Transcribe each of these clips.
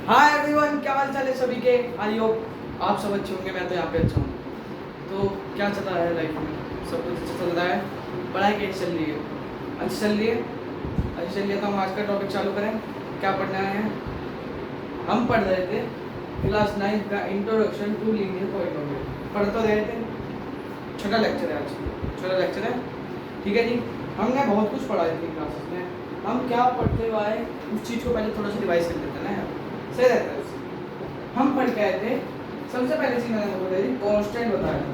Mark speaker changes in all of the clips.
Speaker 1: Hi everyone, क्या हाल चाल है सभी के। आई होप आप सब अच्छे होंगे। मैं तो यहाँ पे अच्छा हूँ। तो क्या चल रहा है लाइफ में? सब कुछ अच्छा चल रहा है। पढ़ाई कैसी चल रही है? अच्छी चल रही है। अच्छी चल रही है तो हम आज का टॉपिक चालू करें। क्या पढ़ना है? हम पढ़ रहे थे क्लास 9 का इंट्रोडक्शन टू लीनियर पॉलिनोमियल। पढ़ तो रहे थे। छोटा लेक्चर है आज, छोटा लेक्चर है। ठीक है जी। हमने बहुत कुछ पढ़ा है तीन क्लासेस में। हम क्या पढ़ते हुए आए उस चीज़ को पहले थोड़ा सा रिवाइज कर लेते हैं ना यार, सही रहता है उससे। हम पढ़ के आए थे, सबसे पहले चीज मैंने आपको बताई थी, कांस्टेंट बताया था।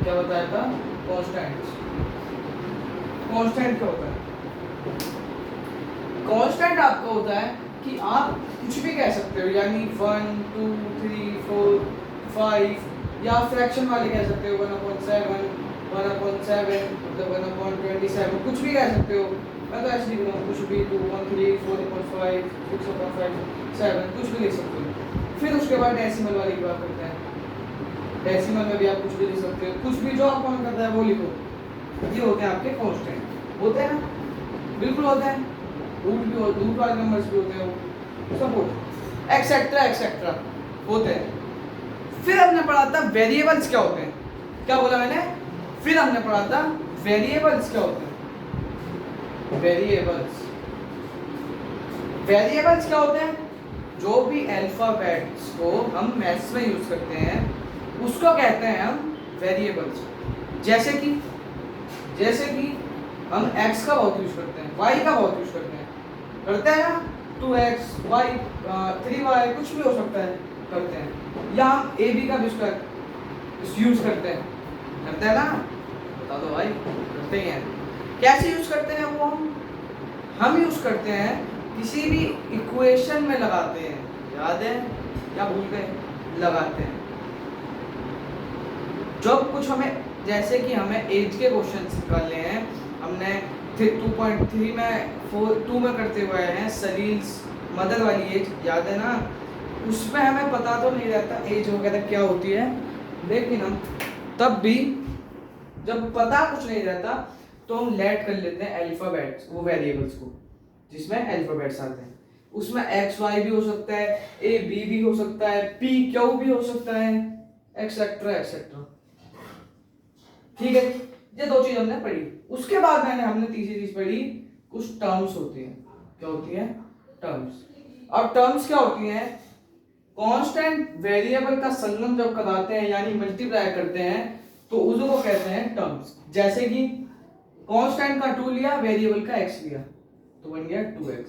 Speaker 1: क्या बताया था? कांस्टेंट। कांस्टेंट क्या होता है? कांस्टेंट आपका होता है कि आप कुछ भी कह सकते हो, यानी 1 2 3 4 5, या फ्रैक्शन वाले कह सकते हो 1/7 1/7 मतलब 1/27, कुछ भी कह सकते हो। मैं तो ऐसे लिख रहा हूँ, कुछ भी 2/3 4/5 6/5 7, कुछ भी लिख सकते हो। फिर उसके बाद डेसिमल वाली की बात करते हैं। डेसिमल में भी आप कुछ भी लिख सकते हो, कुछ भी जो आपको मन करता है वो लिखो। ये होते हैं आपके कांस्टेंट। होते हैं ना? बिल्कुल होते हैं। रूट भी होते, रूट वाले नंबर्स भी होते हैं, वो सब होते हैं, एक्सेट्रा एक्सेट्रा होते हैं। फिर हमने पढ़ा था वेरिएबल्स क्या होते हैं। क्या बोला मैंने? फिर हमने पढ़ा था वेरिएबल्स क्या होते हैं। वेरिएबल्स, वेरिएबल्स क्या होते हैं? जो भी अल्फाबेट्स को हम मैथ्स में यूज करते हैं उसको कहते हैं हम वेरिएबल्स। जैसे कि हम x का बहुत यूज करते हैं, y का बहुत यूज करते हैं ना, 2x y 3y, कुछ भी हो सकता है, करते हैं। या हम ab का भी यूज करते हैं ना? बता दो भाई। करते ही हैं। कैसे यूज करते हैं वो? हम यूज करते हैं किसी भी इक्वेशन में लगाते हैं। याद है या भूल गए? लगाते हैं जब कुछ हमें, जैसे कि हमें एज के क्वेश्चन निकालने हैं। हमने 2.3 में 2 में करते हुए हैं सलील्स मदर वाली एज, याद है ना? उसमें हमें पता तो नहीं रहता एज वगैरह क्या होती है, लेकिन हम तब भी जब पता कुछ नहीं रहता तो हम लेट कर लेते हैं अल्फाबेट्स, वो वेरिएबल्स को जिसमें अल्फाबेट्स आते हैं। उसमें एक्स वाई भी हो सकता है, ए बी भी हो सकता है, पी क्यू भी हो सकता है, एक्सेट्रा एक्सेट्रा। ठीक है, ये दो चीज हमने पढ़ी। उसके बाद हमने तीसरी चीज पढ़ी, कुछ टर्म्स होती हैं। क्या होती है? टर्म्स। अब टर्म्स क्या होती हैं? कांस्टेंट वेरिएबल का संगम जब कराते हैं यानी मल्टीप्लाई करते हैं तो उसको कहते हैं टर्म्स। जैसे कि कांस्टेंट का 2 लिया, वेरिएबल का x लिया तो बन गया 2x।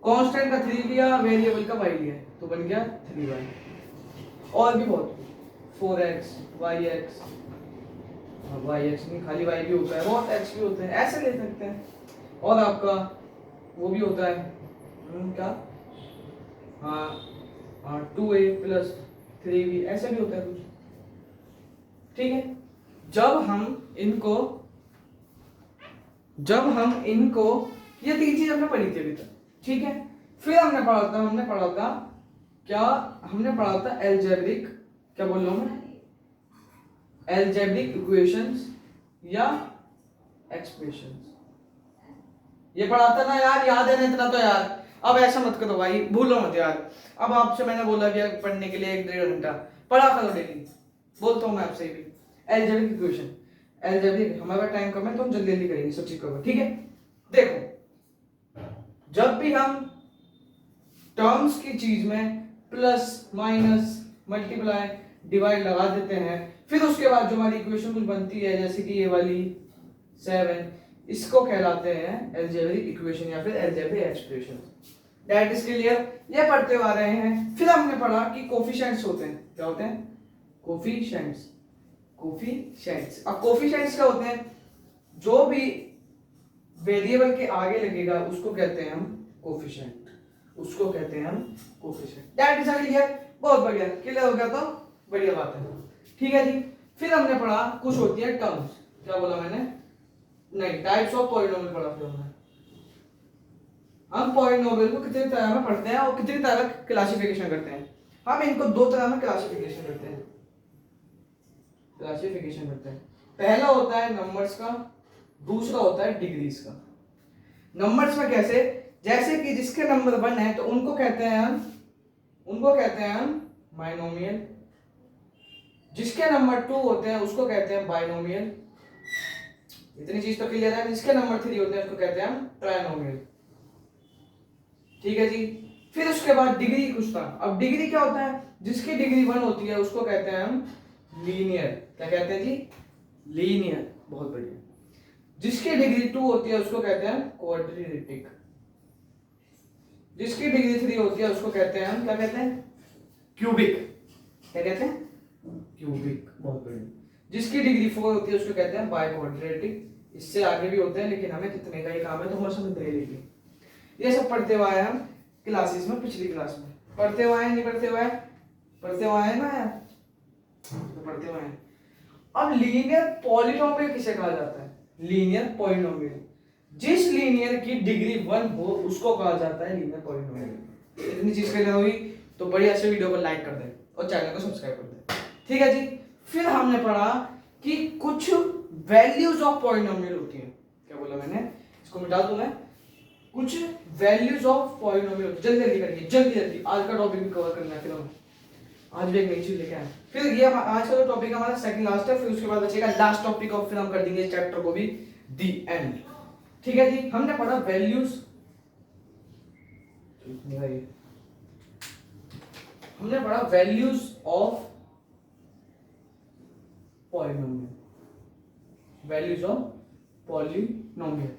Speaker 1: कांस्टेंट का 3 लिया, वेरिएबल का y लिया तो बन गया 3y। और भी बहुत, 4x yx, yx नहीं, खाली y भी होता है, बहुत x भी होते हैं, ऐसे ले सकते हैं। और आपका वो भी होता है क्या, हाँ 2a प्लस 3b, ऐसा भी होता है कुछ। ठीक है, जब हम इनको ये तीन चीज हमने पढ़ी थी अभी तक। ठीक है, फिर हमने पढ़ा था क्या? हमने पढ़ा था एल्जेब्रिक, क्या बोल रहा हूं मैं? एल्जेब्रिक इक्वेशंस या एक्सप्रेशंस। ये पढ़ा था ना यार, याद है ना इतना तो यार? अब ऐसा मत करो भाई, भूलो मत यार। अब आपसे मैंने बोला कि पढ़ने के लिए 1-1.5 घंटा पढ़ा करो डेली। बोलता हूँ मैं आपसे भी, एल्जेब्रिक इक्वेशन, एल्जेब्रिक हमारा टाइम कम है तो हम जल्दी जल्दी करेंगे सब चीज कवर। ठीक है, देखो, जब भी हम टर्म्स की चीज में प्लस माइनस मल्टीप्लाई डिवाइड लगा देते हैं, फिर उसके बाद जो हमारी इक्वेशन कुछ बनती है जैसे कि ये वाली 7, इसको कहलाते हैं एल्जेब्रिक इक्वेशन या फिर algebraic expression. That is clear? ये पढ़ते आ रहे हैं। फिर हमने पढ़ा कि कोफिशिएंट्स होते हैं। क्या होते हैं? कोफिशिएंट्स। कोफिशिएंट्स, अब कोफिशिएंट्स क्या होते हैं? जो भी वेरिएबल के आगे लगेगा उसको कहते हैं हम कोफिशिएंट, उसको कहते हैं हम कोफिशिएंट। That is clear? बहुत बढ़िया, क्लियर हो गया तो बढ़िया बात है। ठीक है जी, फिर हमने पढ़ा कुछ होती है टर्म्स। क्या बोला मैंने? नहीं, टाइप्स ऑफ पॉलिनोमियल पढ़ा फिर हमने। हम पॉलिनोमियल को कितनी तरह में पढ़ते हैं और कितनी तरह का क्लासिफिकेशन करते हैं। हम इनको दो तरह में क्लासिफिकेशन करते हैं। पहला होता है नंबर्स का, दूसरा होता है डिग्रीज का। नंबर्स में कैसे? जैसे कि जिसके नंबर 1 है तो उनको कहते हैं हम बाइनोमियल। जिसके नंबर 2 होते हैं उसको कहते हैं बाइनोमियल। इतनी चीज तो क्लियर है। जिसके नंबर 3 होते हैं उसको कहते हैं हम ट्राइनोमियल। ठीक है जी। फिर उसके बाद डिग्री कुछ था। अब डिग्री क्या होता है? जिसकी डिग्री 1 होती है उसको कहते हैं हम लीनियर। क्या कहते हैं जी? लीनियर। बहुत बढ़िया। जिसकी डिग्री 2 होती है उसको कहते हैं क्वाड्रेटिक। जिसकी डिग्री 3 होती है उसको कहते हैं हम क्या कहते हैं? क्यूबिक। क्या कहते हैं? क्यूबिक। बहुत बढ़िया। जिसकी डिग्री 4 होती है उसको कहते हैं बाइक्वाड्रेटिक। इससे आगे भी होते हैं लेकिन हमें जितने का ही काम है तो हम समझ रहे हैं। ये सब पढ़ते हुए आए हम क्लासेस में, पिछली क्लास में पढ़ते हुए आए, नहीं पढ़ते हुए आए? पढ़ते हुए आए ना यार, तो पढ़ते हुए आए। अब लीनियर पॉलिनोमियल किसे कहा जाता है? Linear polynomial. जिस लीनियर की डिग्री 1 हो उसको कहा जाता है लीनियर पॉलिनोमियल। इतनी चीज क्लियर हुई तो बढ़िया से वीडियो को लाइक कर दे और चैनल को सब्सक्राइब कर दे। ठीक है जी। फिर हमने पढ़ा कि कुछ वैल्यूज ऑफ पॉलिनोमियल होती है। क्या बोला मैंने? इसको मिटा दूं मैं। कुछ वैल्यूज ऑफ पॉलिनोमियल होती है। जल्दी जल्दी करिए, जल्दी जल्दी। आज का टॉपिक भी कवर करना है। फिर हम आज भी एक नई चीज लेके आए। फिर ये आज का जो टॉपिक हमारा सेकंड लास्ट है। फिर उसके बाद बचेगा लास्ट टॉपिक और फिर हम कर देंगे इस चैप्टर को भी दी एंड। ठीक है जी। हमने पढ़ा वैल्यूज, हमने पढ़ा values of polynomial. Values of polynomial.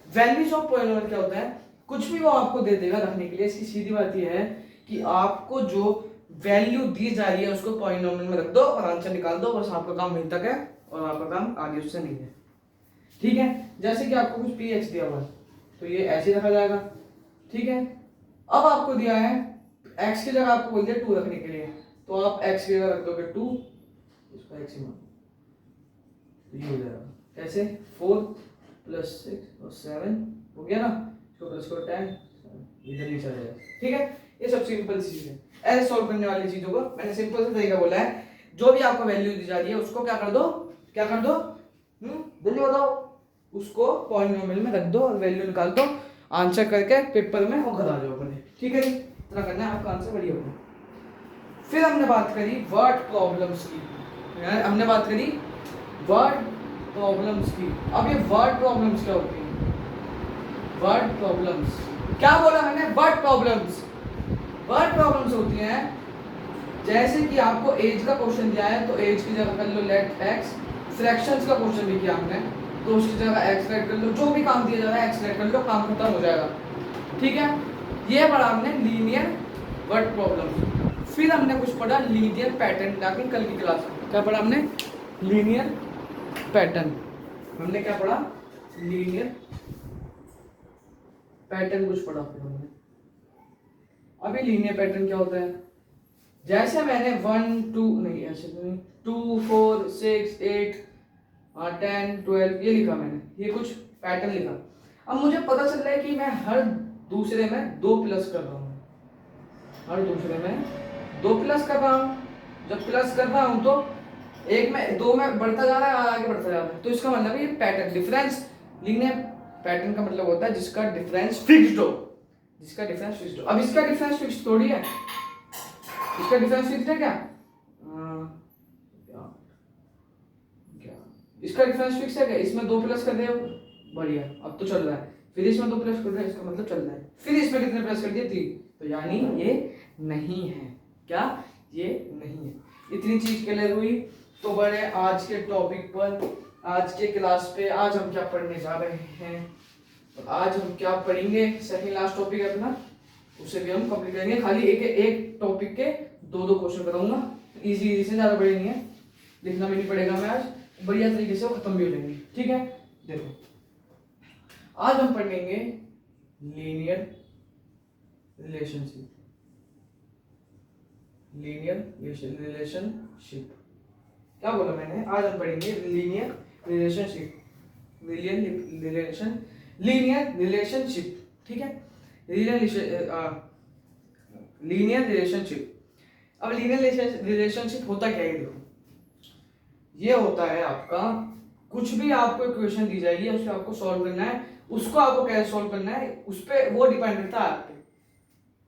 Speaker 1: Values of polynomial क्या होता है? कुछ भी वो आपको दे देगा रखने के लिए। इसकी सीधी बात यह है कि आपको जो वैल्यू दी जा रही है उसको पॉलिनोमियल में रख दो और आंसर निकाल दो। बस आपका काम वहीं तक है और आपका काम आगे उससे नहीं है। ठीक है। जैसे कि आपको कुछ पी एक्स दिया हुआ है तो ये ऐसे रखा जाएगा। ठीक है। अब आपको दिया है एक्स की जगह आपको बोल दिया 2 रखने के लिए, तो आप एक्स की जगह रख दोगे 2, इसका एक्स ही मान, तो ये हो जाएगा कैसे? 4 + 6 और 7 हो गया ना। इसको प्लस करो 10, इधर नीचे आ जाएगा। ठीक है। ये सब सिंपल चीज है। ऐसे सॉल्व करने वाली चीजों को मैंने सिंपल से तरीका बोला है। जो भी आपको वैल्यू दी जा रही है उसको क्या कर दो? क्या कर दो? जल्दी बताओ। उसको पॉलिनोमियल में रख दो और वैल्यू निकाल दो। आंसर करके पेपर में और घर आ जाओ अपने। ठीक है जी। इतना करना है, आपका आंसर बढ़िया होगा। फिर हमने बात करी वर्ड प्रॉब्लम्स की। हमने बात करी वर्ड प्रॉब्लम्स की। अब ये वर्ड प्रॉब्लम्स क्या होती है? वर्ड प्रॉब्लम्स क्या बोला मैंने? Word problems. वर्ड प्रॉब्लम्स होती हैं जैसे कि आपको एज का क्वेश्चन दिया है तो एज की जगह कर लो लेट एक्स। फ्रैक्शंस का क्वेश्चन भी किया हमने तो उसकी जगह एक्स लेट कर लो। जो भी काम दिया जा रहा है एक्स लेट कर लो, काम खत्म हो जाएगा। ठीक है। ये पढ़ा हमने लीनियर वर्ड प्रॉब्लम। फिर हमने कुछ पढ़ा लीनियर पैटर्न। ताकि कल की क्लास में क्या पढ़ा हमने? Linear pattern. हमने क्या पढ़ा? लीनियर पैटर्न कुछ पढ़ा फिर हमने। अभी लीनियर पैटर्न क्या होता है? जैसे मैंने 1 2 नहीं ऐसे तो नहीं 2 4 6 8 10 12 ये लिखा मैंने, ये कुछ पैटर्न लिखा। अब मुझे पता चल रहा है कि मैं हर दूसरे में 2 प्लस कर रहा हूँ। हर दूसरे में 2 प्लस कर रहा हूँ। जब प्लस कर रहा हूँ तो एक में 2 में बढ़ता जा रहा है, आगे बढ़ता जा रहा है। तो इसका मतलब ये पैटर्न डिफरेंस। लीनियर पैटर्न का मतलब होता है जिसका डिफरेंस फिक्स्ड हो। जिसका डिफरेंस फिक्स्ड हो। अब इसका डिफरेंस फिक्स्ड थोड़ी है। इसका डिफरेंस फिक्स्ड है क्या? इसका डिफरेंस फिक्स है क्या? इसमें 2 प्लस कर रहे हो, बढ़िया, अब तो चल रहा है। फिर इसमें 2 प्लस कर रहे हो, इसका मतलब चल रहा है। फिर इसमें कितने प्लस कर दिए? 3, तो यानी ये नहीं है। क्या? ये नहीं है। इतनी चीज क्लियर हुई तो बड़े आज के टॉपिक पर, आज के क्लास पे आज हम क्या पढ़ने जा रहे हैं? तो आज हम क्या पढ़ेंगे? सेकंड लास्ट टॉपिक है अपना, उसे भी हम कंप्लीट करेंगे। खाली एक टॉपिक के 2 क्वेश्चन कराऊंगा। इजी से, ज्यादा बड़े नहीं है, लिखना भी नहीं पड़ेगा। मैं आज बढ़िया तरीके से वो खत्म भी हो जाएंगे। ठीक है। देखो आज हम पढ़ेंगे लीनियर रिलेशनशिप। लीनियर रिलेशनशिप क्या बोला मैंने? आज हम पढ़ेंगे लीनियर रिलेशनशिप। Linear relationship. ठीक है। Linear relationship. अब लीनियर रिलेशनशिप होता क्या है? देखो ये होता है आपका कुछ भी आपको इक्वेशन दी जाएगी, उसको आपको सॉल्व करना है, उसको आपको कैसे सॉल्व करना है उस पे वो डिपेंड करता है आप पे।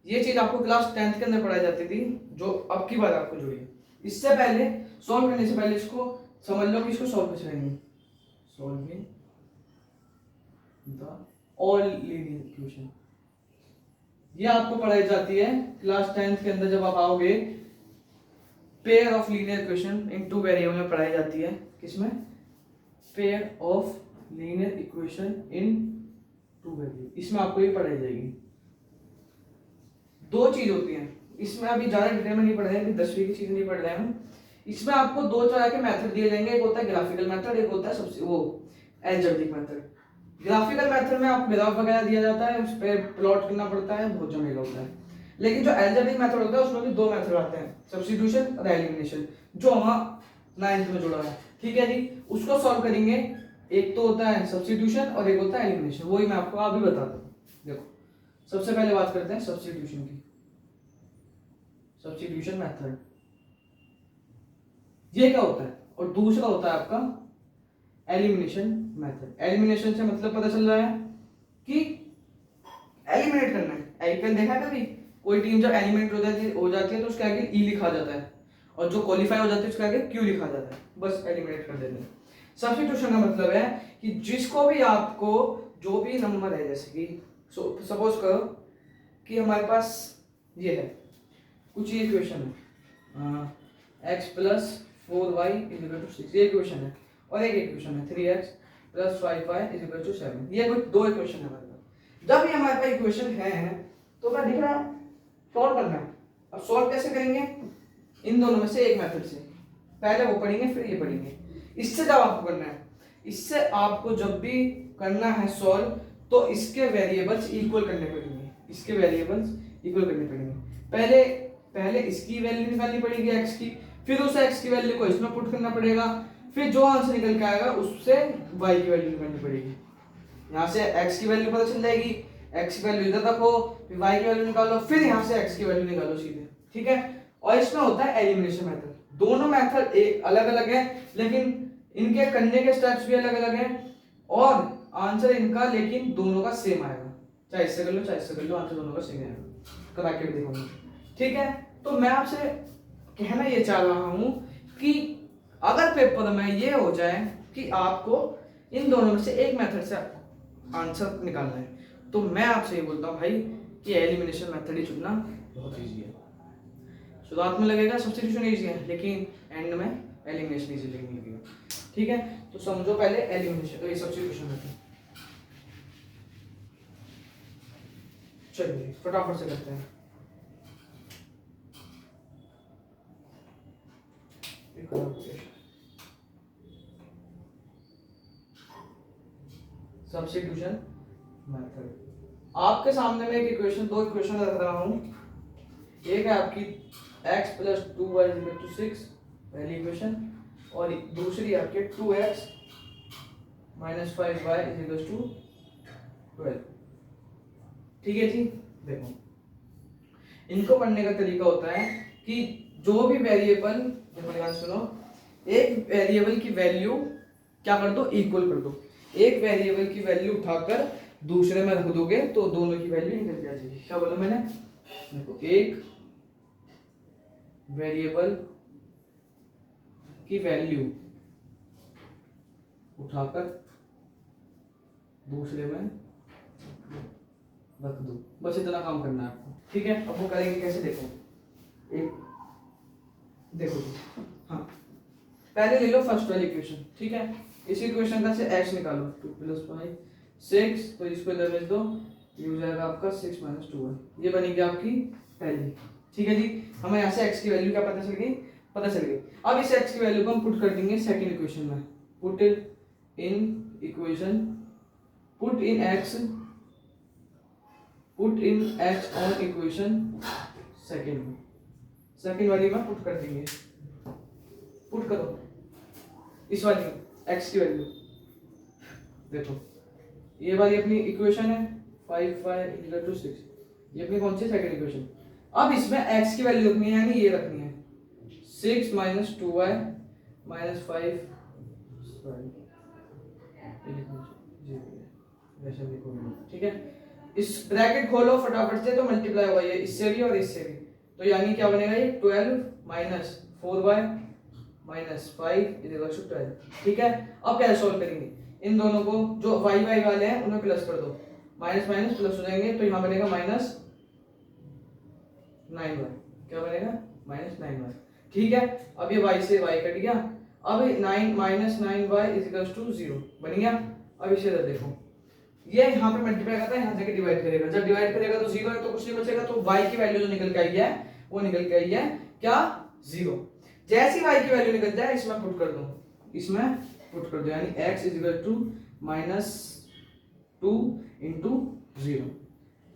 Speaker 1: ये चीज आपको क्लास 10th के अंदर पढ़ाई जाती थी, जो अब की बार आपको जुड़ी है। इससे पहले सॉल्व करने से पहले इसको समझ लो कि इसको सॉल्व कैसे करेंगे। Solving the all linear equation, ये आपको पढ़ाई जाती है क्लास 10th के अंदर। जब आप आओगे pair of linear equation in two variable में पढ़ाई जाती है। किसमें? Pair of linear equation in two variable, इसमें आपको ये पढ़ाई जाएगी। दो चीज होती हैं इसमें, अभी ज्यादा डिटेल में नहीं पढ़ रहे हैं, 10वीं की चीज नहीं पढ़ रहे हैं। इसमें आपको दो तरह के मेथड दिए जाएंगे, एक होता है ग्राफिकल मेथड, एक होता है सबसे वो अलजेब्रिक मेथड। ग्राफिकल मेथड में आपको ग्राफ वगैरह दिया जाता है, उस पर प्लॉट करना पड़ता है, बहुत झमेला होता है। लेकिन जो अलजेब्रिक मेथड होता है उसमें भी दो मेथड आते हैं, सब्स्टिट्यूशन और एलिमिनेशन, जो हमारा 9th में जुड़ा है। ठीक है जी, उसको सॉल्व करेंगे। एक तो होता है सब्स्टिट्यूशन और एक होता है एलिमिनेशन, वही मैं आपको अभी बताता हूँ। देखो सबसे पहले बात करते हैं सब्स्टिट्यूशन की। सब्स्टिट्यूशन मेथड ये क्या होता है, और दूसरा होता है आपका एलिमिनेशन मेथड। एलिमिनेशन से मतलब पता चल रहा है कि एलिमिनेट करना है। आईपीएल देखा है कभी? कोई टीम जब एलिमिनेट हो जाती है तो उसके आगे ई लिखा जाता है, और जो क्वालिफाई हो जाती है उसके आगे क्यू लिखा जाता है, बस एलिमिनेट कर देते हैं। सब्स्टिट्यूशन का मतलब है कि जिसको भी आपको जो भी नंबर है, जैसे कि सपोज करो कि हमारे पास ये है कुछ, ये इक्वेशन है x plus 4y is equal to 6, ये इक्वेशन है, और एक इक्वेशन है 3x plus 5y is equal to 7। ये कुछ दो इक्वेशन है हमारे पास। जब ये हमारे पास इक्वेशन है तो क्या दिख रहा है, सॉल्व करना है। अब सॉल्व कैसे करेंगे? इन दोनों में से एक मेथड से, पहले वो पढ़ेंगे फिर ये पढ़ेंगे। इससे जब आपको करना है, इससे आपको जब भी करना है सॉल्व, तो इसके वेरिएबल्स इक्वल करने पड़ेंगे, इसके वेरिएबल्स इक्वल करने पड़ेंगे। पहले इसकी वैल्यू निकालनी पड़ेगी x की, फिर उस x की वैल्यू को इसमें पुट करना पड़ेगा, फिर जो आंसर निकल के आएगा उससे y की वैल्यू निकालनी पड़ेगी। यहाँ से x की वैल्यू पता चल जाएगी, x की वैल्यू इधर रखो, फिर y की वैल्यू निकालो, फिर यहाँ से x की वैल्यू निकालो सीधे। ठीक है, और इसमें होता है एलिमिनेशन मेथड। दोनों मेथड एक अलग अलग है, लेकिन इनके करने के स्टेप्स भी अलग अलग हैं, और आंसर इनका लेकिन दोनों का सेम आएगा। चाहे इससे कर लो चाहे इससे कर लो, आंसर दोनों का सेम आएगा। करा के भी दिखाऊंगा। ठीक है, तो मैं आपसे कहना ये चाह रहा हूं कि अगर पेपर में ये हो जाए कि आपको इन दोनों में से एक मेथड से आंसर निकालना है, तो मैं आपसे ये बोलता हूँ भाई कि एलिमिनेशन मेथड ही चुनना बहुत इजी है। शुरुआत में लगेगा सब्स्टिट्यूशन इजी है, लेकिन एंड में एलिमिनेशन इजी लगेगा। ठीक है, तो समझो पहले एलिमिनेशन, ये सब्स्टिट्यूशन मेथड। चलिए फटाफट से करते हैं। सब्स्टिट्यूशन मेथड, आपके सामने में एक इक्वेशन, दो इक्वेशन रख रहा हूं। एक है आपकी x plus 2y is equal to 6 पहली इक्वेशन, और दूसरी आपकी 2x minus 5y is equal to 12। ठीक है जी, देखो इनको पढ़ने का तरीका होता है कि जो भी वेरिएबल, ध्यान सुनो, एक वेरिएबल की वैल्यू क्या कर दो, इक्वल कर दो। एक वेरिएबल की वैल्यू उठाकर दूसरे में रख दोगे तो दोनों की वैल्यू निकल जाएगी। क्या बोला मैंने? देखो एक वेरिएबल की वैल्यू उठाकर दूसरे में रख दो, बस इतना काम करना है आपको। ठीक है, अब वो करेंगे कैसे, देखो एक देखो जी, हाँ पहले ले लो फर्स्ट वाली इक्वेशन। ठीक है, इस इक्वेशन का से x निकालो, 2 प्लस 5 6, तो इसको इधर भेज दो, ये हो जाएगा आपका 6 माइनस 2 है, ये बनेगी आपकी पहली। ठीक है जी, हमें यहाँ से x की वैल्यू क्या पता चल गई, पता चल गई। अब इस x की वैल्यू को हम पुट कर देंगे सेकंड इक्वेशन में। Put in equation, put in x on equation second में, सेकंड वाली में पुट कर देंगे। पुट करो इस वाली x की वैल्यू, देखो ये वाली अपनी इक्वेशन है 5y इक्वल टू 6, ये अपनी कौन सी सेकंड इक्वेशन। अब इसमें x की वैल्यू रखनी है, यानी ये रखनी है 6 माइनस 2y माइनस 5, ये लिखो जी वैसे लिखो, ठीक है। इस ब्रैकेट खोलो फटाफट से, तो मल्टीप्लाई होगा ये इससे भी और इससे भी, तो यानी क्या बनेगा ये 12 minus 4y minus 5 equal to 12, ठीक है। अब क्या सॉल्व करेंगे, इन दोनों को जो y y वाले हैं उन्हें प्लस कर दो, माइनस माइनस प्लस हो जाएंगे, तो यहाँ बनेगा माइनस 9y, क्या बनेगा माइनस 9y, ठीक है। अब ये y से y कट गया, अब 9 minus 9y is equal to 0 बन गया। अब इसे इधर देखो, ये यहाँ पे मल्टीप्लाई करता है, यहाँ जाके डिवाइड करेगा, जब डिवाइड करेगा तो 0 है तो कुछ नहीं बचेगा, तो y की वैल्यू जो निकल के आई है वो निकल के आई है क्या 0। जैसी y की वैल्यू निकल जाए इसमें पुट कर दो, इसमें पुट कर दो, यानी x is equal to minus 2 into 0,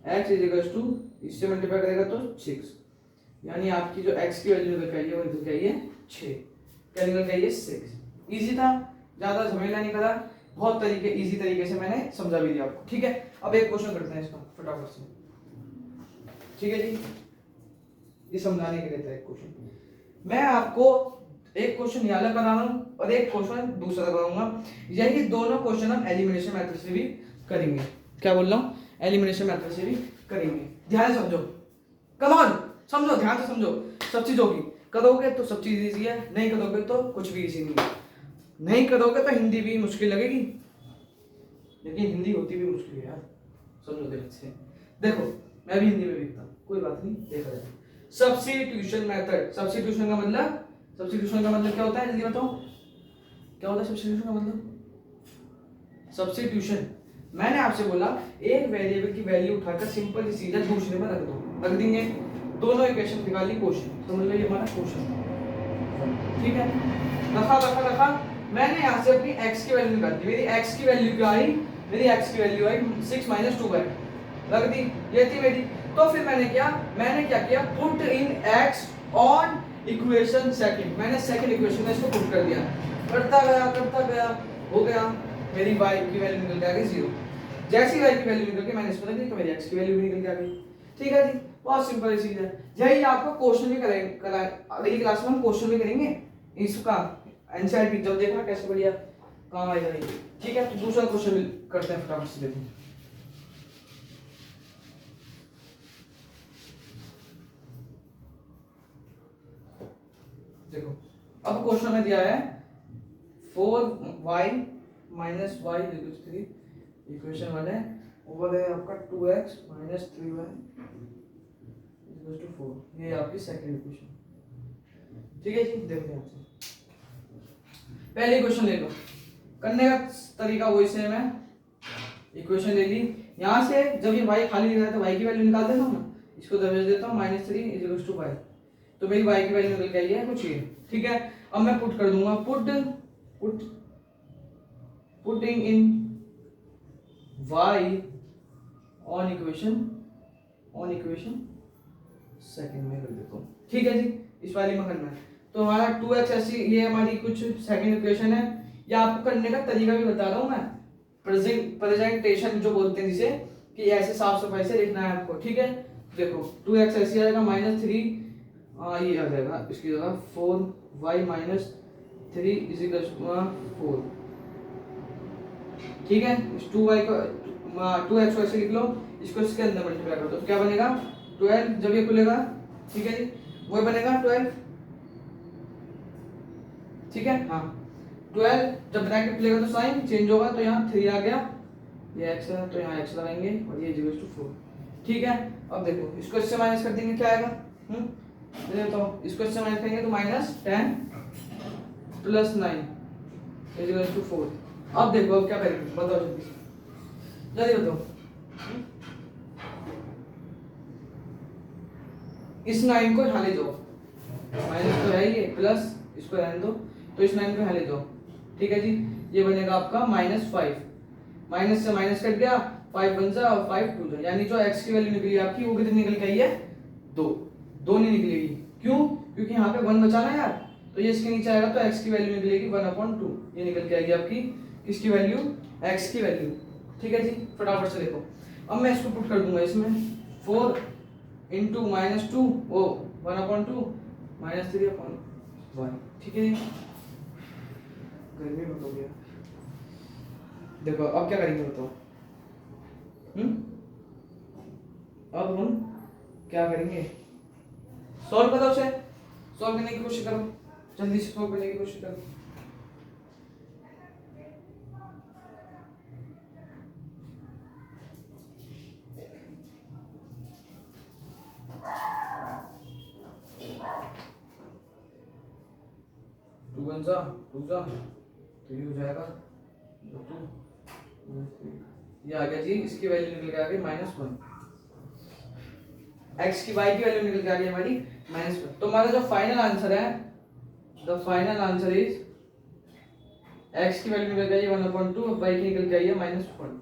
Speaker 1: x is equal to इससे मल्टीप्लाई करेगा तो 6, यानी आपकी जो x की वैल्यू निकल के आई है वो निकल के आई है 6, क्या निकल के आई है 6। इजी था, ज्यादा झमेला नहीं करा, बहुत इजी तरीके से मैंने समझा भी दिया आपको, ठीक है। अब एक क्वेश्चन करते हैं इसका फटाफट से, ठीक है जी, ये समझाने के लिए था एक क्वेश्चन। मैं आपको एक क्वेश्चन याद करा रहा हूँ और एक क्वेश्चन दूसरा कराऊंगा, यही दोनों क्वेश्चन हम एलिमिनेशन मेथड से भी करेंगे। क्या बोल रहा हूँ, एलिमिनेशन मेथड से भी करेंगे, ध्यान से समझो, कम ऑन समझो, ध्यान से समझो, सब चीज होगी, करोगे तो सब चीज इजी है, नहीं करोगे तो कुछ भी इजी नहीं है। नहीं करोगे तो हिंदी भी मुश्किल लगेगी, लेकिन हिंदी होती भी मुश्किल है यार, समझो दिल से। देखो मैं भी हिंदी में लिखता हूँ, कोई बात नहीं, देखा जाए। सब्स्टिट्यूशन मेथड, सब्स्टिट्यूशन का मतलब, सब्स्टिट्यूशन का मतलब क्या होता है जल्दी बताओ, क्या होता है सब्स्टिट्यूशन का मतलब। सब्स्टिट्यूशन मैंने आपसे बोला एक वेरिएबल की वैल्यू उठाकर सिंपल सीधा दूसरे में रख दो, रख देंगे, दोनों इक्वेशन निकाली क्वेश्चन, समझ लो ये हमारा क्वेश्चन, ठीक है। रखा रखा रखा, मैंने यहाँ से अपनी x की वैल्यू निकाल दी, मेरी x की वैल्यू क्या आई, मेरी x की वैल्यू आई 6 माइनस 2y, रख दी, ये थी मेरी। तो फिर मैंने क्या किया, put in x on equation second, मैंने सेकंड इक्वेशन में इसको पुट कर दिया, करता गया हो गया, मेरी y की वैल्यू निकल के आ गई 0। जैसी y की वैल्यू निकल के मैंने इसको रख दी तो मेरी x की वैल्यू भी निकल के आ गई, ठीक है जी, बहुत सिंपल चीज है। यही आपको क्वेश्चन भी करेंगे, अगली क्लास में हम क्वेश्चन भी करेंगे इसका एनसीईआरटी, जब देखना कैसे बढ़िया काम आएगा ये, ठीक है। तो दूसरा क्वेश्चन करते हैं फटाफट से, देखो देखो अब क्वेश्चन में दिया है 4y minus y equal to 3, equation 1 है, ओवर है आपका 2x minus 3y equal to 4, ये आपकी सेकंड इक्वेशन, ठीक है जी। देखते हैं आपसे पहले क्वेश्चन ले लो, करने का तरीका वही सेम है, इक्वेशन ले ली, यहाँ से जब ये y खाली लिखा है तो y की वैल्यू निकाल देता हूँ ना, इसको दर्ज देता हूँ -3 इज इक्वल टू y, तो मेरी y की वैल्यू निकल के आई है कुछ ये, ठीक है। अब मैं पुट कर दूंगा, putting in y on equation second में कर देता हूँ, ठीक है जी, इस वाली में करना है। तो हमारा 2x ऐसी ये हमारी कुछ सेकंड इक्वेशन है, या आपको करने का तरीका भी बता रहा हूँ मैं, प्रेजेंटेशन जो बोलते हैं जिसे, कि ऐसे साफ सफाई से लिखना है आपको, ठीक है। देखो 2x ऐसे आएगा -3, ये आ जाएगा इसकी जगह 4y minus 3 is equal to 4, ठीक है। इस 2y को 2x को ऐसे लिख लो, इसको इसके अंदर मल्टीप्लाई कर दो, तो क्या बनेगा 12, जब ये खुलेगा, ठीक है जी, वो बनेगा 12, ठीक है। हाँ 12, जब ब्रैकेट खुलेगा तो साइन चेंज होगा, तो यहाँ 3 आ गया, ये x है तो यहाँ x लगाएंगे और ये इक्वल टू 4, ठीक है। अब देखो इसको इससे माइनस कर देंगे, क्या आएगा, तो इसको इससे माइनस करेंगे तो -10 प्लस 9 इज इक्वल टू 4। अब देखो अब क्या करेंगे, बताओ जल्दी बताओ, इस 9 को यहाँ ले जाओ, माइनस तो है ये, प्लस इसको रहने दो, तो इस 9 को यहाँ ले जाओ, ठीक है जी, ये बनेगा आपका -5, माइनस से माइनस कट गया, 5 बन जा और 5 2 जा, यानी जो x की वैल्यू निकली आपकी वो कितनी निकल के आई है 2 नहीं निकलेगी, क्यों, क्योंकि यहाँ पे 1 बचा ना यार, तो ये इसके नीचे आएगा तो x की वैल्यू निकलेगी 1/2, ये निकल के आएगी आपकी किसकी वैल्यू, x की वैल्यू, ठीक है जी। फटाफट से देखो, अब मैं इसको पुट कर दूंगा इसमें, 4 इंटू -2 ओ 1/2 -3/1, ठीक है जी, गर्मी बहुत हो गया, देखो अब क्या करेंगे बताओ। अब हम क्या करेंगे, सॉल्व करो उसे, सॉल्व करने की कोशिश करो, जल्दी से सॉल्व करने की कोशिश करो। टू वन जा तो ये हो जाएगा ये आ गया जी, इसकी वैल्यू निकल के आ गई -1, x की y की वैल्यू निकल के आ गई हमारी -1। तो हमारा जो फाइनल आंसर है, the final answer is x की वैल्यू निकल गई 1/2, y की निकल के आई है -1।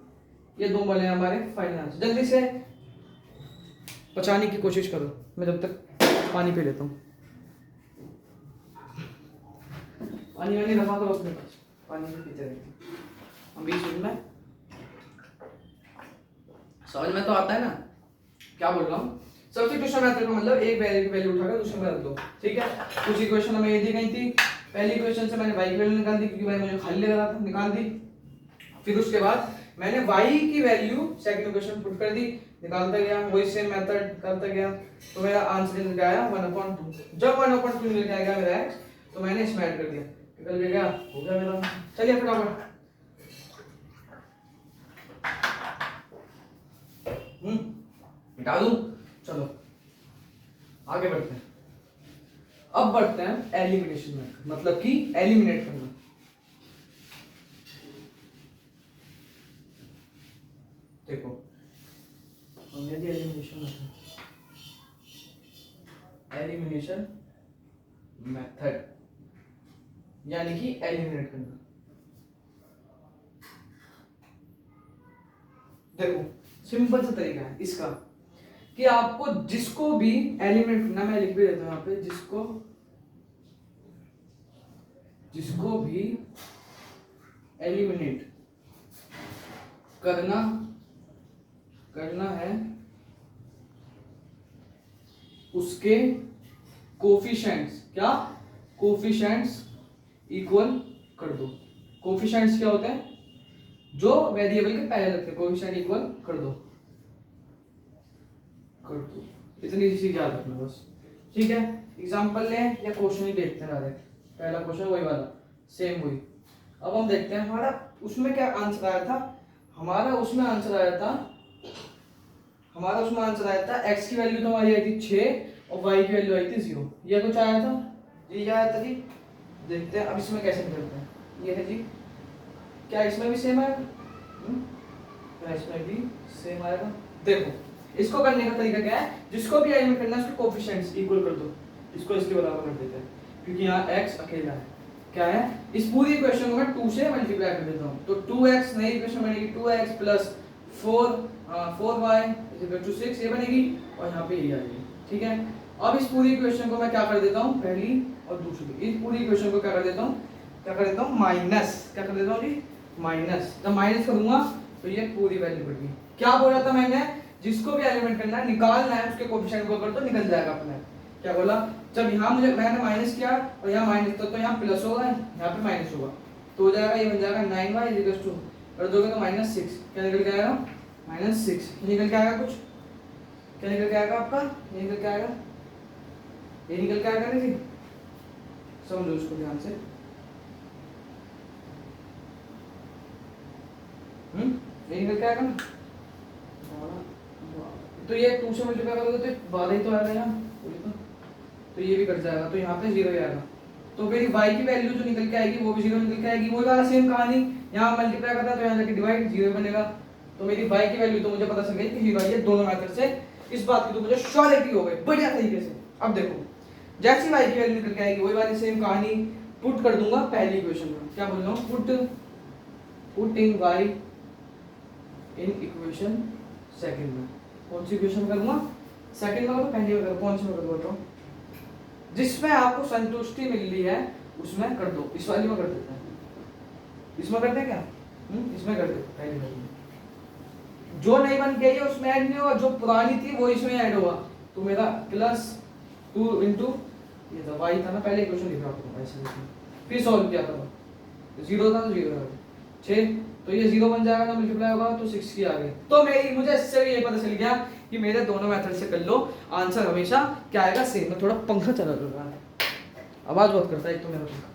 Speaker 1: ये दो बने हमारे फाइनल आंसर। जल्दी से पचाने की कोशिश करो, मैं जब तक पानी पी लेता हूँ। पानी वानी रखा करो अपने पास, पानी भी पीते रहते हम 20 मिनट में। समझ में तो आता है ना क्या बोल रहा हूँ। सब्स्टिट्यूशन मेथड का मतलब एक वैल्यू की वैल्यू उठाकर दूसरे में रख दो, ठीक है। कुछ इक्वेशन हमें ये दी गई थी, पहली इक्वेशन से मैंने y की वैल्यू निकाल दी क्योंकि भाई मुझे खाली लग रहा था, निकाल दी। फिर उसके बाद मैंने y की वैल्यू सेकंड इक्वेशन पुट कर दी, निकालता गया, वही सेम मेथड करता गया, तो मेरा आंसर निकल आया 1/2। जब 1/2 निकल के आ गया मेरा x, तो मैंने इसमें ऐड कर दिया, निकल के गया, हो गया मेरा। चलिए फटाफट मिटा दूं। चलो आगे बढ़ते हैं। अब बढ़ते हैं एलिमिनेशन में, मतलब कि एलिमिनेट करना। देखो हमने दिया एलिमिनेशन मेथड यानी कि एलिमिनेट करना। देखो सिंपल सा तरीका है इसका कि आपको जिसको भी एलिमिनेट करना, मैं लिख भी देता हूं यहाँ पे, जिसको भी एलिमिनेट करना है उसके कोफिशिएंट्स, क्या कोफिशिएंट्स इक्वल कर दो। कोफिशिएंट्स क्या होते हैं, जो वेरिएबल के पहले लगते हैं, कोफिशिएंट इक्वल कर दो। इतनी चीज याद रखना बस, ठीक है। एग्जांपल लें या क्वेश्चन ही देखते हैं डायरेक्ट। पहला क्वेश्चन वही वाला, सेम वही। अब हम देखते हैं हमारा उसमें क्या आंसर आया था। हमारा उसमें आंसर आया था x की वैल्यू तो हमारी आई थी 6 और y की वैल्यू आई थी 0। ये कुछ आया था, ये आया था जी। देखते हैं अब इसमें कैसे करते हैं। ये है जी, क्या इसमें भी सेम आएगा? क्या इसमें भी सेम आएगा? देखो इसको करने का तरीका क्या है, जिसको भी एलिमिनेट करना है उसके कोफिशिएंट्स इक्वल कर दो, इसको इसके बराबर कर देते हैं क्योंकि यहाँ x अकेला है। क्या है, इस पूरी इक्वेशन को मैं 2 से मल्टीप्लाई कर देता हूँ, तो 2x नई इक्वेशन बनेगी 2x प्लस 4y 6 ये बनेगी और यहाँ पे ये आ जाएगी, ठीक है। अब इस पूरी इक्वेशन को मैं क्या कर देता हूँ, पहली और दूसरी, इस पूरी इक्वेशन को क्या कर देता हूँ माइनस, क्या कर देता हूँ जी माइनस। जब माइनस करूंगा तो ये पूरी वैल्यू बढ़ गई। क्या बोला था मैंने, जिसको भी एलिमेंट करना है निकालना है उसके कोफिशिएंट को कर दो, निकल जाएगा अपने। क्या बोला, जब यहाँ मैंने माइनस किया और यहाँ माइनस तो यहाँ प्लस होगा, यहाँ पे माइनस होगा, तो हो जाएगा ये बन जाएगा 9y कर दोगे तो -6। क्या निकल के आएगा, -6 निकल के आएगा। कुछ क्या निकल के आएगा आपका, ये निकल के आएगा, ये निकल के आएगा नहीं, समझो उसको ध्यान से। ये निकल के आएगा ना, तो ये 2 से मल्टीप्लाई करोगे तो 12 ही तो आएगा यहाँ, तो ये भी कट जाएगा, तो यहाँ पे 0 ही आएगा। तो मेरी y की वैल्यू जो निकल के आएगी वो भी 0 निकल के आएगी। वही वाला सेम कहानी, यहाँ मल्टीप्लाई करता है तो यहाँ जाके डिवाइड 0 बनेगा। तो मेरी y की वैल्यू तो मुझे पता चल गई कि 0 है, दोनों मेथड से इस बात की तो मुझे श्योरिटी हो गई बढ़िया तरीके से। अब देखो जैसी y की वैल्यू निकल के आएगी वही वाली सेम कहानी पुट कर दूंगा पहली इक्वेशन में। क्या बोल रहा हूँ, put in y in equation second में। कौन सी इक्वेशन करूंगा, सेकंड में करूँ पहली में करूँ, कौन सी में करूँ बताओ, जिसमें आपको संतुष्टि मिल रही है उसमें कर दो। इस वाली में कर देते हैं, इसमें करते हैं क्या, इसमें कर देते पहली वाली। जो नई बन के आई है उसमें ऐड नहीं होगा, जो पुरानी थी वो इसमें ऐड होगा। तो मेरा +2 इंटू ये था y था ना, पहले इक्वेशन लिख रहा था ऐसे, फिर सॉल्व किया था 0 था तो 0 था 6 तो ये 0 बन जाएगा ना, मल्टीप्लाई होगा तो 6 की आ गई। तो मुझे इससे भी ये पता चल गया कि मेरे दोनों मेथड से कर लो, आंसर हमेशा क्या आएगा, सेम। मैं थोड़ा पंखा चला रहा है, आवाज बहुत करता है एक तो मेरा पंखा।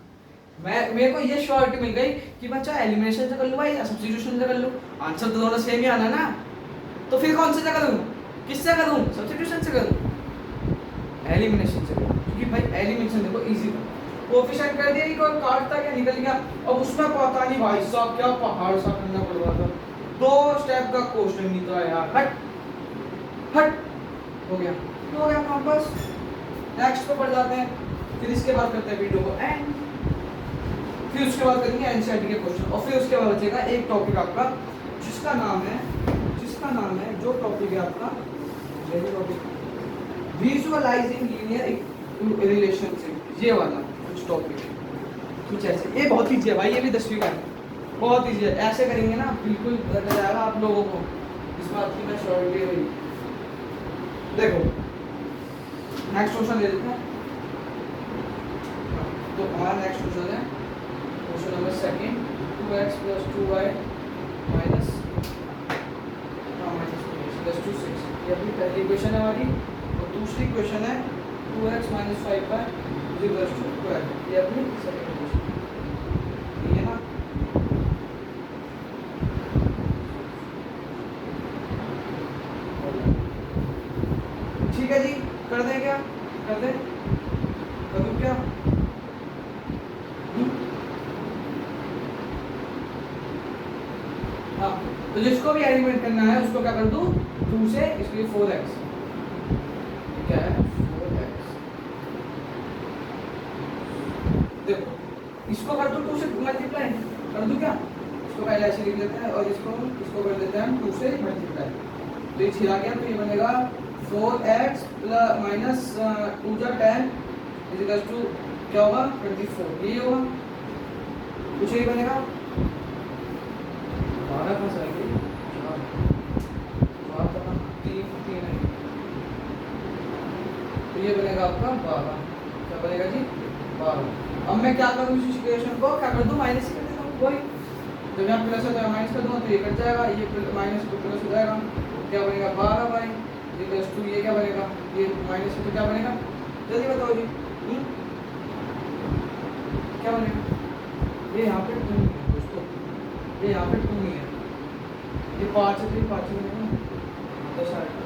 Speaker 1: मेरे को ये श्योरिटी मिल गई कि बच्चा एलिमिनेशन से कर लो भाई या सब्स्टिट्यूशन से कर लो, आंसर तो दोनों सेम ही आना ना। तो फिर कौन से से करूं, किससे करूं, सब्स्टिट्यूशन से करूं, एलिमिनेशन से करूं, क्योंकि भाई एलिमिनेशन देखो इजी था। कोएफिशिएंट कर दिया, एक और काटता क्या निकल गया। अब उसमें पता नहीं भाई साहब क्या पहाड़ सा करना पड़ रहा था, 2 स्टेप का क्वेश्चन नहीं था यार, हट हट हो गया काम बस। नेक्स्ट पे बढ़ जाते हैं, फिर इसके बाद करते हैं वीडियो को एंड, फिर उसके बाद करेंगे एनसीईआरटी के क्वेश्चन, और फिर उसके बाद बचेगा एक टॉपिक आपका जिसका नाम है जो टॉपिक है आपका विजुअलाइजिंग लीनियर रिलेशनशिप, ये वाला कुछ टॉपिक कुछ ऐसे। ये बहुत ईजी है भाई, ये भी 10वीं का है, बहुत ईजी है। ऐसे करेंगे ना बिल्कुल पता जाएगा आप लोगों को, इस बात की मैं श्योरिटी है। देखो नेक्स्ट क्वेश्चन ले लेते हैं। तो हमारा नेक्स्ट क्वेश्चन है question number second, 2x + 2y minus 2 6, ये अपनी पहली इक्वेशन है हमारी। और दूसरी इक्वेशन है 2x - 5y = 12, ये अपनी सेकंड इक्वेशन, ये ना। ठीक है जी, कर दें क्या, कर दें, करूँ क्या? हाँ, तो जिसको भी एलिमिनेट करना है उसको क्या कर दूं, 2 से, इसलिए 4x, क्या है 4x। देखो इसको कर दूं 2 से मल्टीप्लाई, कर दूं क्या, इसको पहले ऐसे लिख लेते हैं और इसको कर देते हैं हम 2 से मल्टीप्लाई। तो ये छिड़ा गया, तो ये बनेगा 4x माइनस 2 × 10 = क्या होगा 24, ये होगा कुछ ही बनेगा। 12 का सही है, 3 है, तो ये बनेगा आपका 12, क्या बनेगा जी 12। अब मैं क्या करूँ, इस इक्वेशन को क्या कर दूँ, माइनस कर देता हूँ, वही जब यहाँ प्लस है तो माइनस कर दूँगा, तो ये कट जाएगा, ये माइनस को प्लस हो जाएगा, क्या बनेगा 12y = ये क्या बनेगा, ये माइनस है तो क्या बनेगा, जल्दी बताओ जी, क्या बनेगा। ये यहाँ पे 2 है दोस्तों, ये यहाँ पे 2 नहीं है, ये 5 है, तो 5 बनेगा ना, 10 आएगा,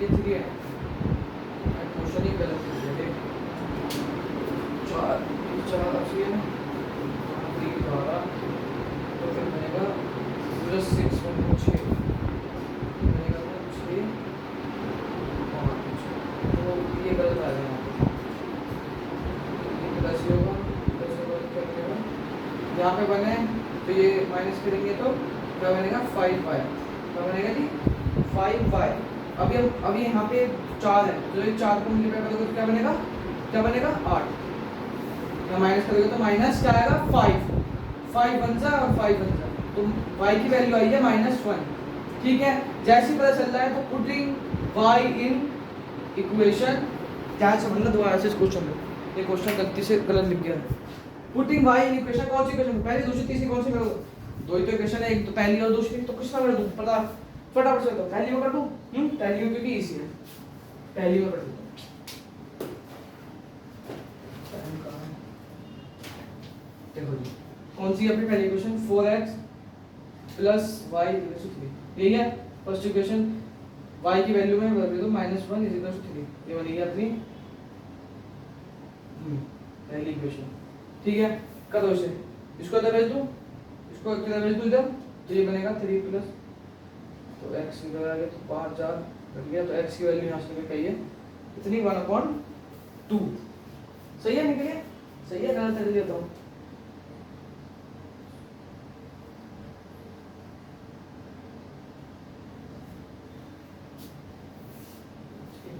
Speaker 1: ये 3 है, क्वेश्चन ही गलत है, 4 अच्छी है ना, 3 12, तो फिर बनेगा +6 6 बनेगा 6, तो ये गलत आ जाएगा, ये प्लस ही होगा, प्लस होगा क्या बनेगा, यहाँ पे बने तो ये माइनस करेंगे तो क्या बनेगा 5y, क्या बनेगा जी 5y। अभी यहाँ पे 4 है, तो ये 4 को मल्टीप्लाई करोगे तो क्या बनेगा 8, या माइनस करोगे तो माइनस क्या आएगा 5 बन जाए और 5 बन जाए, तो y की वैल्यू आई है -1। ठीक है, जैसे पता चल रहा है तो पुटिंग y इन इक्वेशन, ध्यान से समझना दोबारा से इस क्वेश्चन को, ये क्वेश्चन गलती से गलत लिख गया है। पुटिंग y इन इक्वेशन, कौन सी इक्वेशन, पहली दूसरी तीसरी कौन सी करो, 2 ही तो इक्वेशन है, एक तो पहली और दूसरी, तो किस में कर दूं, पता फटाफट से बताओ, पहली में कर दूं, पहली में क्योंकि इजी है, पहली में कर दूं। देखो जी कौन सी अपनी पहली इक्वेशन, 4x + y = 3, यही है फर्स्ट इक्वेशन। y की वैल्यू में बदल दो -1 = 3, ये बनेगी अपनी पहली इक्वेशन। ठीक है, कर दो इसे, इसको इधर भेज दूं, इसको इधर भेज दूं इधर, तो ये बनेगा 3 प्लस, तो x इधर आ गया तो 5 4 कट गया, तो x की वैल्यू यहाँ से निकली है कितनी 1/2, सही है, निकली है, सही है, गलत कर देता हूँ,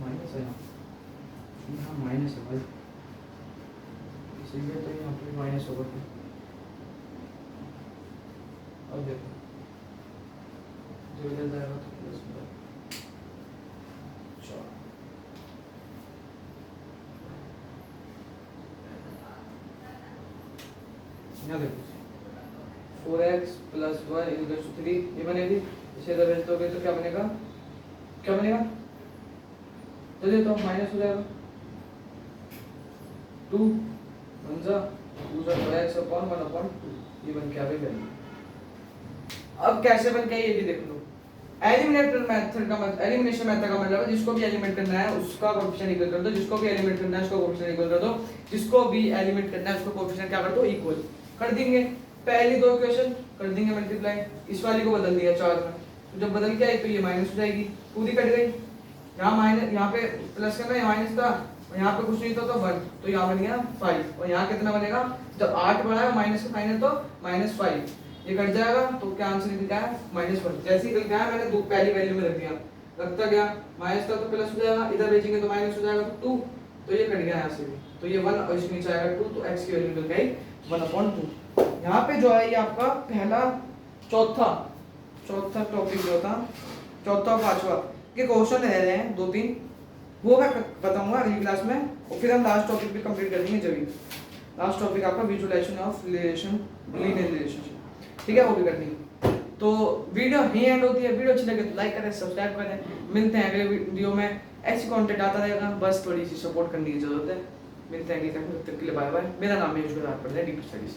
Speaker 1: माइनस है यहाँ माइनस है भाई, इसीलिए तो यहाँ पे माइनस होगा। अब देखो जो इधर जाएगा तो प्लस में, चलो यहाँ देखो 4x प्लस 1 इक्वल्स टू 3 ये बनेगी। इसे इधर भेज दोगे तो क्या बनेगा, क्या बनेगा, तो ये तो माइनस हो जाएगा 2 1 जा 2 जा 2x अपॉन 1 अपॉन 2 ये बन के आ गई वैल्यू। अब कैसे बन के ये भी देख लो। एलिमिनेशन मेथड का मतलब है जिसको भी एलिमिनेट करना है उसका कोएफिशिएंट इक्वल कर दो, जिसको भी एलिमिनेट करना है उसका कोएफिशिएंट इक्वल कर दो, जिसको भी एलिमिनेट करना है उसका कोएफिशिएंट क्या कर दो, इक्वल कर देंगे। पहली दो इक्वेशन कर देंगे मल्टीप्लाई, इस वाली को बदल दिया 4 में, तो जब बदल के आई तो ये माइनस हो जाएगी, पूरी कट गई। यहाँ माइनस, यहाँ पे प्लस करना है, माइनस था, और यहाँ पे कुछ नहीं था तो 1, तो यहाँ बन गया 5, और यहाँ कितना बनेगा, जब 8 बढ़ा है माइनस का साइन है तो -5, ये कट जाएगा तो क्या आंसर निकला है -1। जैसे ही निकल गया मैंने दो पहली वैल्यू में रख दिया, रखता गया, माइनस का तो प्लस हो जाएगा, इधर भेजेंगे तो माइनस हो जाएगा तो 2, तो ये कट गया यहाँ से भी, तो ये 1 और इसके नीचे आएगा 2, तो x की वैल्यू निकल गई 1/2। यहाँ पे जो है ये आपका पहला चौथा टॉपिक जो था, चौथा पांचवा के क्वेश्चन रह रहे हैं 2-3, वो मैं बताऊंगा अगली क्लास में, और फिर हम लास्ट टॉपिक भी कंप्लीट कर देंगे। जब लास्ट टॉपिक आपका visualisation of relation, linear relationship, ठीक है, वो भी कर देंगे। तो वीडियो यहीं एंड होती है। वीडियो अच्छी लगे तो लाइक करें, सब्सक्राइब करें। मिलते हैं अगले वीडियो में, ऐसी कंटेंट आता रहेगा, बस थोड़ी सी सपोर्ट करने की जरूरत है। मिलते हैं अगली तक के लिए, बाय बाय। मेरा नाम है युष्मान, डीप स्टडीज।